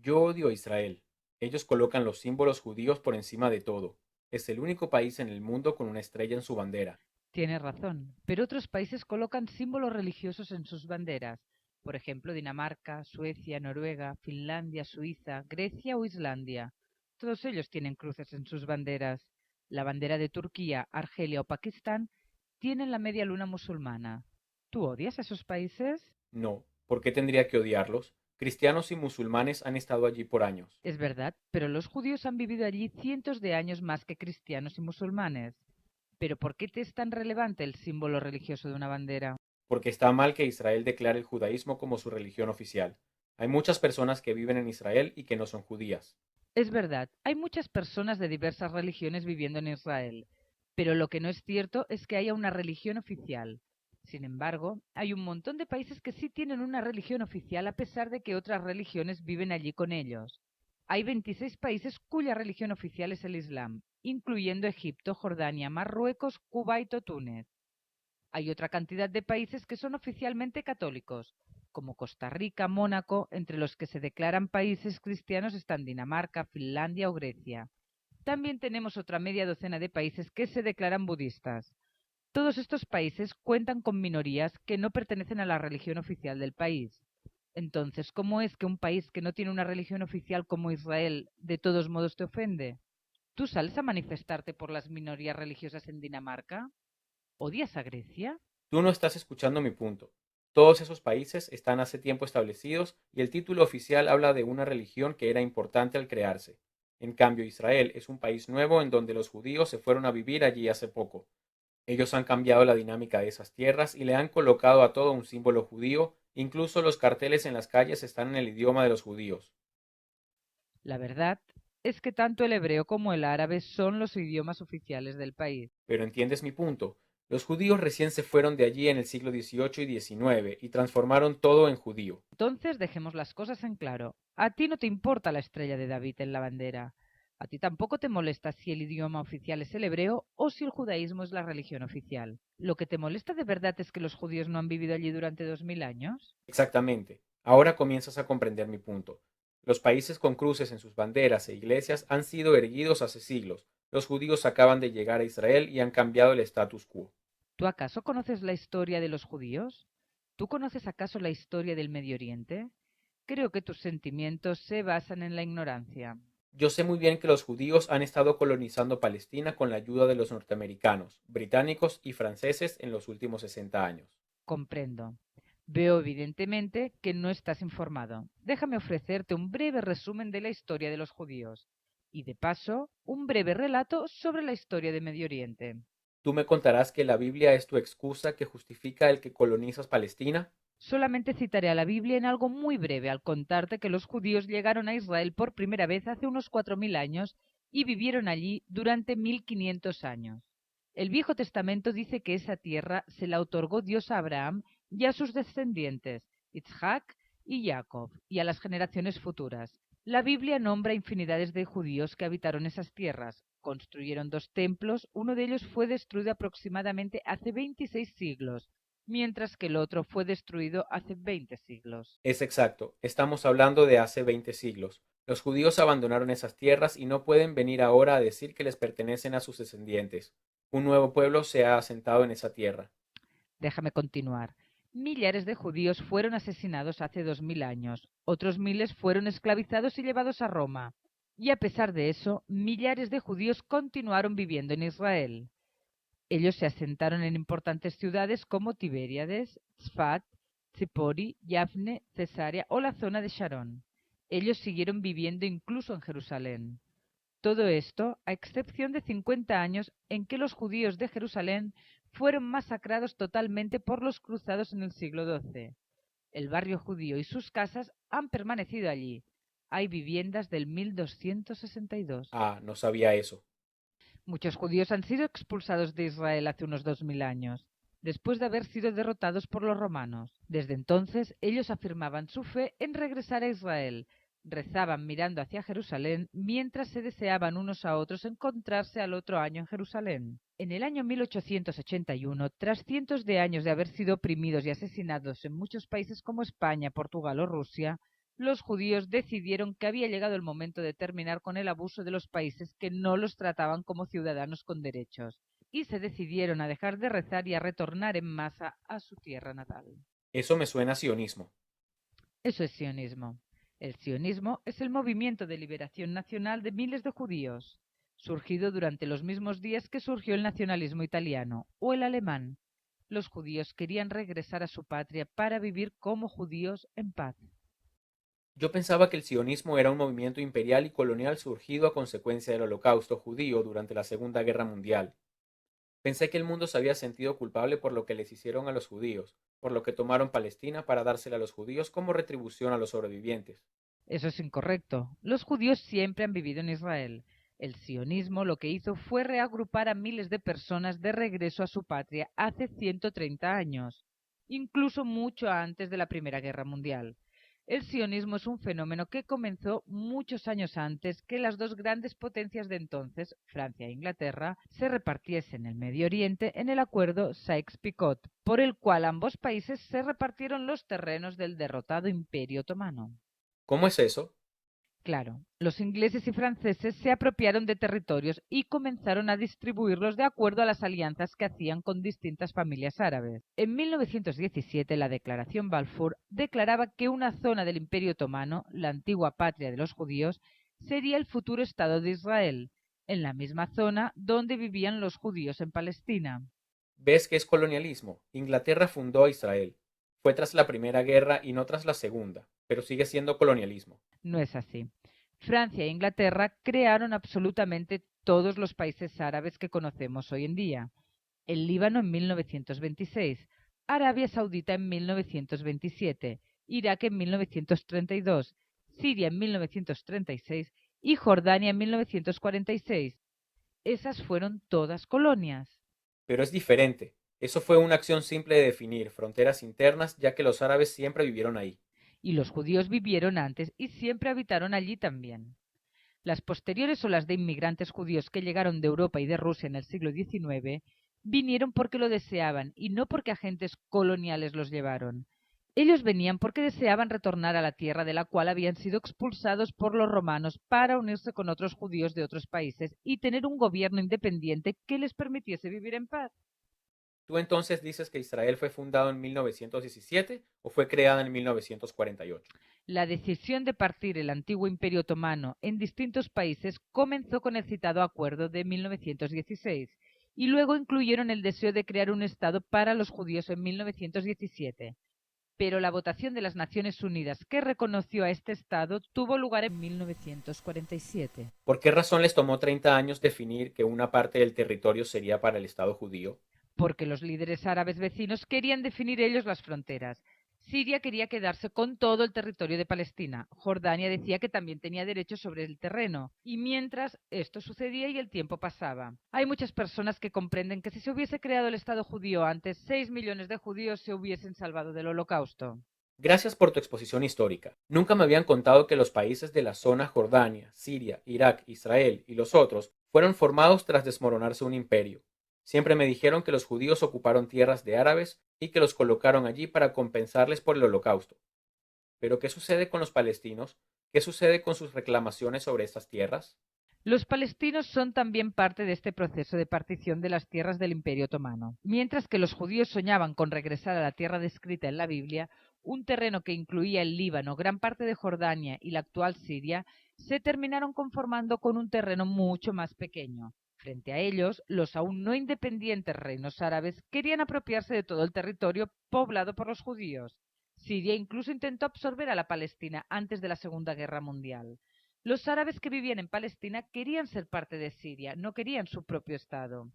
Yo odio a Israel. Ellos colocan los símbolos judíos por encima de todo. Es el único país en el mundo con una estrella en su bandera. Tienes razón, pero otros países colocan símbolos religiosos en sus banderas. Por ejemplo, Dinamarca, Suecia, Noruega, Finlandia, Suiza, Grecia o Islandia. Todos ellos tienen cruces en sus banderas. La bandera de Turquía, Argelia o Pakistán tienen la media luna musulmana. ¿Tú odias a esos países? No, ¿por qué tendría que odiarlos? Cristianos y musulmanes han estado allí por años. Es verdad, pero los judíos han vivido allí cientos de años más que cristianos y musulmanes. ¿Pero por qué te es tan relevante el símbolo religioso de una bandera? Porque está mal que Israel declare el judaísmo como su religión oficial. Hay muchas personas que viven en Israel y que no son judías. Es verdad, hay muchas personas de diversas religiones viviendo en Israel, pero lo que no es cierto es que haya una religión oficial. Sin embargo, hay un montón de países que sí tienen una religión oficial a pesar de que otras religiones viven allí con ellos. Hay 26 países cuya religión oficial es el Islam, incluyendo Egipto, Jordania, Marruecos, Kuwait o Túnez. Hay otra cantidad de países que son oficialmente católicos, como Costa Rica, Mónaco, entre los que se declaran países cristianos están Dinamarca, Finlandia o Grecia. También tenemos otra media docena de países que se declaran budistas. Todos estos países cuentan con minorías que no pertenecen a la religión oficial del país. Entonces, ¿cómo es que un país que no tiene una religión oficial como Israel de todos modos te ofende? ¿Tú sales a manifestarte por las minorías religiosas en Dinamarca? ¿Odias a Grecia? Tú no estás escuchando mi punto. Todos esos países están hace tiempo establecidos y el título oficial habla de una religión que era importante al crearse. En cambio, Israel es un país nuevo en donde los judíos se fueron a vivir allí hace poco. Ellos han cambiado la dinámica de esas tierras y le han colocado a todo un símbolo judío, incluso los carteles en las calles están en el idioma de los judíos. La verdad es que tanto el hebreo como el árabe son los idiomas oficiales del país. Pero entiendes mi punto. Los judíos recién se fueron de allí en el siglo XVIII y XIX y transformaron todo en judío. Entonces dejemos las cosas en claro. A ti no te importa la estrella de David en la bandera. A ti tampoco te molesta si el idioma oficial es el hebreo o si el judaísmo es la religión oficial. Lo que te molesta de verdad es que los judíos no han vivido allí durante 2000 años. Exactamente. Ahora comienzas a comprender mi punto. Los países con cruces en sus banderas e iglesias han sido erguidos hace siglos. Los judíos acaban de llegar a Israel y han cambiado el status quo. ¿Tú acaso conoces la historia de los judíos? ¿Tú conoces acaso la historia del Medio Oriente? Creo que tus sentimientos se basan en la ignorancia. Yo sé muy bien que los judíos han estado colonizando Palestina con la ayuda de los norteamericanos, británicos y franceses en los últimos 60 años. Comprendo. Veo evidentemente que no estás informado. Déjame ofrecerte un breve resumen de la historia de los judíos y, de paso, un breve relato sobre la historia de Medio Oriente. ¿Tú me contarás que la Biblia es tu excusa que justifica el que colonizas Palestina? Solamente citaré a la Biblia en algo muy breve al contarte que los judíos llegaron a Israel por primera vez hace unos 4000 años y vivieron allí durante 1500 años. El Viejo Testamento dice que esa tierra se la otorgó Dios a Abraham y a sus descendientes, Isaac y Jacob, y a las generaciones futuras. La Biblia nombra infinidades de judíos que habitaron esas tierras. Construyeron dos templos, uno de ellos fue destruido aproximadamente hace 26 siglos, mientras que el otro fue destruido hace 20 siglos. Es exacto, estamos hablando de hace 20 siglos. Los judíos abandonaron esas tierras y no pueden venir ahora a decir que les pertenecen a sus descendientes. Un nuevo pueblo se ha asentado en esa tierra. Déjame continuar. Millares de judíos fueron asesinados hace 2000 años, otros miles fueron esclavizados y llevados a Roma. Y a pesar de eso, millares de judíos continuaron viviendo en Israel. Ellos se asentaron en importantes ciudades como Tiberíades, Tzfat, Tzipori, Yafne, Cesarea o la zona de Sharon. Ellos siguieron viviendo incluso en Jerusalén. Todo esto a excepción de 50 años en que los judíos de Jerusalén fueron masacrados totalmente por los cruzados en el siglo XII. El barrio judío y sus casas han permanecido allí. Hay viviendas del 1262. Ah, no sabía eso. Muchos judíos han sido expulsados de Israel hace unos 2000 años, después de haber sido derrotados por los romanos. Desde entonces, ellos afirmaban su fe en regresar a Israel, rezaban mirando hacia Jerusalén mientras se deseaban unos a otros encontrarse al otro año en Jerusalén. En el año 1881, tras cientos de años de haber sido oprimidos y asesinados en muchos países como España, Portugal o Rusia, los judíos decidieron que había llegado el momento de terminar con el abuso de los países que no los trataban como ciudadanos con derechos, y se decidieron a dejar de rezar y a retornar en masa a su tierra natal. Eso me suena a sionismo. Eso es sionismo. El sionismo es el movimiento de liberación nacional de miles de judíos, surgido durante los mismos días que surgió el nacionalismo italiano o el alemán. Los judíos querían regresar a su patria para vivir como judíos en paz. Yo pensaba que el sionismo era un movimiento imperial y colonial surgido a consecuencia del Holocausto judío durante la Segunda Guerra Mundial. Pensé que el mundo se había sentido culpable por lo que les hicieron a los judíos, por lo que tomaron Palestina para dársela a los judíos como retribución a los sobrevivientes. Eso es incorrecto. Los judíos siempre han vivido en Israel. El sionismo lo que hizo fue reagrupar a miles de personas de regreso a su patria hace 130 años, incluso mucho antes de la Primera Guerra Mundial. El sionismo es un fenómeno que comenzó muchos años antes que las dos grandes potencias de entonces, Francia e Inglaterra, se repartiesen el Medio Oriente en el acuerdo Sykes-Picot, por el cual ambos países se repartieron los terrenos del derrotado Imperio Otomano. ¿Cómo es eso? Claro, los ingleses y franceses se apropiaron de territorios y comenzaron a distribuirlos de acuerdo a las alianzas que hacían con distintas familias árabes. En 1917, la Declaración Balfour declaraba que una zona del Imperio Otomano, la antigua patria de los judíos, sería el futuro Estado de Israel, en la misma zona donde vivían los judíos en Palestina. ¿Ves que es colonialismo? Inglaterra fundó a Israel. Fue tras la Primera Guerra y no tras la Segunda, pero sigue siendo colonialismo. No es así. Francia e Inglaterra crearon absolutamente todos los países árabes que conocemos hoy en día. El Líbano en 1926, Arabia Saudita en 1927, Irak en 1932, Siria en 1936 y Jordania en 1946. Esas fueron todas colonias. Pero es diferente. Eso fue una acción simple de definir fronteras internas, ya que los árabes siempre vivieron ahí. Y los judíos vivieron antes y siempre habitaron allí también. Las posteriores olas de inmigrantes judíos que llegaron de Europa y de Rusia en el siglo XIX vinieron porque lo deseaban y no porque agentes coloniales los llevaron. Ellos venían porque deseaban retornar a la tierra de la cual habían sido expulsados por los romanos para unirse con otros judíos de otros países y tener un gobierno independiente que les permitiese vivir en paz. ¿Tú entonces dices que Israel fue fundado en 1917 o fue creada en 1948? La decisión de partir el antiguo Imperio Otomano en distintos países comenzó con el citado acuerdo de 1916 y luego incluyeron el deseo de crear un Estado para los judíos en 1917. Pero la votación de las Naciones Unidas que reconoció a este Estado tuvo lugar en 1947. ¿Por qué razón les tomó 30 años definir que una parte del territorio sería para el Estado judío? Porque los líderes árabes vecinos querían definir ellos las fronteras. Siria quería quedarse con todo el territorio de Palestina. Jordania decía que también tenía derechos sobre el terreno. Y mientras esto sucedía y el tiempo pasaba. Hay muchas personas que comprenden que si se hubiese creado el Estado judío antes, 6 millones de judíos se hubiesen salvado del Holocausto. Gracias por tu exposición histórica. Nunca me habían contado que los países de la zona Jordania, Siria, Irak, Israel y los otros fueron formados tras desmoronarse un imperio. Siempre me dijeron que los judíos ocuparon tierras de árabes y que los colocaron allí para compensarles por el holocausto. Pero ¿qué sucede con los palestinos? ¿Qué sucede con sus reclamaciones sobre estas tierras? Los palestinos son también parte de este proceso de partición de las tierras del Imperio Otomano. Mientras que los judíos soñaban con regresar a la tierra descrita en la Biblia, un terreno que incluía el Líbano, gran parte de Jordania y la actual Siria, se terminaron conformando con un terreno mucho más pequeño. Frente a ellos, los aún no independientes reinos árabes querían apropiarse de todo el territorio poblado por los judíos. Siria incluso intentó absorber a la Palestina antes de la Segunda Guerra Mundial. Los árabes que vivían en Palestina querían ser parte de Siria, no querían su propio Estado.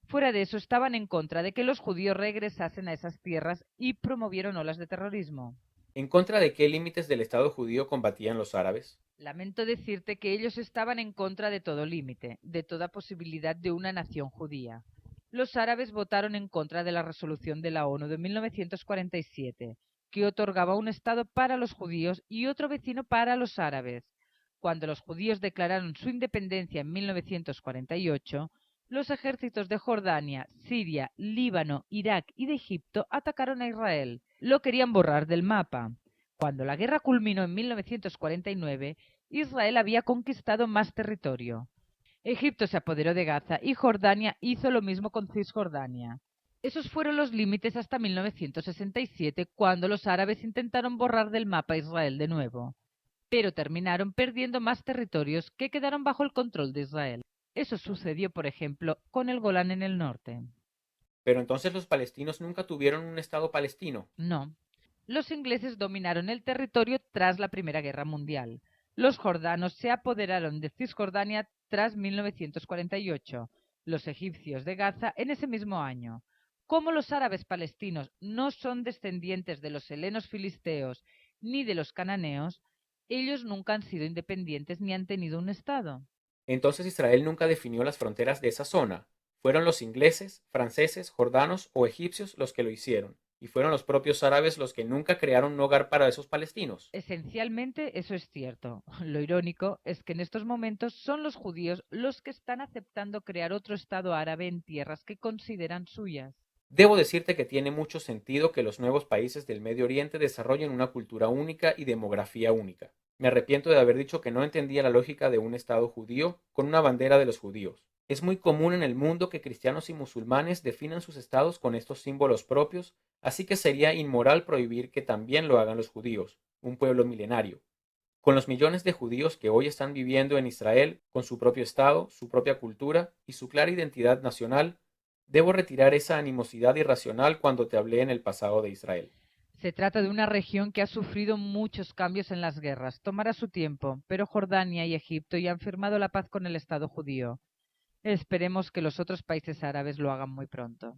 Fuera de eso, estaban en contra de que los judíos regresasen a esas tierras y promovieron olas de terrorismo. ¿En contra de qué límites del Estado judío combatían los árabes? Lamento decirte que ellos estaban en contra de todo límite, de toda posibilidad de una nación judía. Los árabes votaron en contra de la resolución de la ONU de 1947, que otorgaba un Estado para los judíos y otro vecino para los árabes. Cuando los judíos declararon su independencia en 1948, los ejércitos de Jordania, Siria, Líbano, Irak y de Egipto atacaron a Israel. Lo querían borrar del mapa. Cuando la guerra culminó en 1949, Israel había conquistado más territorio. Egipto se apoderó de Gaza y Jordania hizo lo mismo con Cisjordania. Esos fueron los límites hasta 1967, cuando los árabes intentaron borrar del mapa Israel de nuevo, pero terminaron perdiendo más territorios que quedaron bajo el control de Israel. Eso sucedió, por ejemplo, con el Golán en el norte. Pero entonces los palestinos nunca tuvieron un Estado palestino. No. Los ingleses dominaron el territorio tras la Primera Guerra Mundial. Los jordanos se apoderaron de Cisjordania tras 1948, los egipcios de Gaza en ese mismo año. Como los árabes palestinos no son descendientes de los helenos filisteos ni de los cananeos, ellos nunca han sido independientes ni han tenido un Estado. Entonces Israel nunca definió las fronteras de esa zona. Fueron los ingleses, franceses, jordanos o egipcios los que lo hicieron, y fueron los propios árabes los que nunca crearon un hogar para esos palestinos. Esencialmente eso es cierto. Lo irónico es que en estos momentos son los judíos los que están aceptando crear otro Estado árabe en tierras que consideran suyas. Debo decirte que tiene mucho sentido que los nuevos países del Medio Oriente desarrollen una cultura única y demografía única. Me arrepiento de haber dicho que no entendía la lógica de un Estado judío con una bandera de los judíos. Es muy común en el mundo que cristianos y musulmanes definan sus estados con estos símbolos propios, así que sería inmoral prohibir que también lo hagan los judíos, un pueblo milenario. Con los millones de judíos que hoy están viviendo en Israel, con su propio Estado, su propia cultura y su clara identidad nacional, debo retirar esa animosidad irracional cuando te hablé en el pasado de Israel. Se trata de una región que ha sufrido muchos cambios en las guerras. Tomará su tiempo, pero Jordania y Egipto ya han firmado la paz con el Estado judío. Esperemos que los otros países árabes lo hagan muy pronto.